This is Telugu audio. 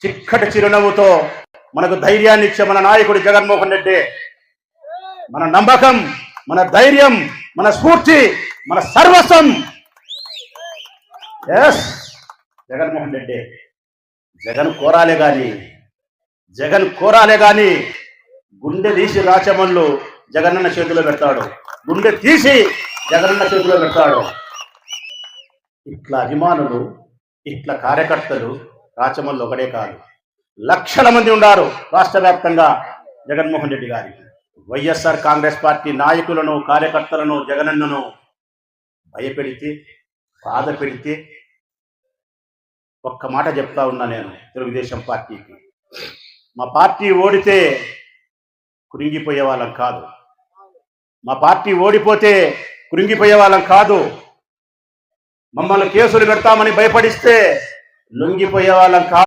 చిక్కటి చిరునవ్వుతో మనకు ధైర్యాన్ని ఇచ్చే మన నాయకుడు జగన్మోహన్ రెడ్డి. మన నమ్మకం, మన ధైర్యం, మన స్ఫూర్తి, మన సర్వస్వం జగన్మోహన్ రెడ్డి. జగన్ కోరాలే గాని గుండె తీసి రాచమల్లు జగనన్న చేతిలో పెడతాడు. గుండె తీసి జగనన్న చేతిలో పెడతాడు. ఇట్లా అభిమానులు, ఇట్లా కార్యకర్తలు రాచమల్లు ఒకడే కాదు, లక్షల మంది ఉన్నారు రాష్ట్ర వ్యాప్తంగా జగన్మోహన్ రెడ్డి గారికి. వైఎస్ఆర్ కాంగ్రెస్ పార్టీ నాయకులను, కార్యకర్తలను జగనన్నను భయపెడితే, బాధ పెడితే ఒక్క మాట చెప్తా ఉన్నా నేను తెలుగుదేశం పార్టీకి, మా పార్టీ ఓడితే కృంగిపోయే వాళ్ళం కాదు, మా పార్టీ ఓడిపోతే కృంగిపోయే వాళ్ళం కాదు, మమ్మల్ని కేసులు పెడతామని భయపడిస్తే లొంగిపోయే వాళ్ళం కాదు.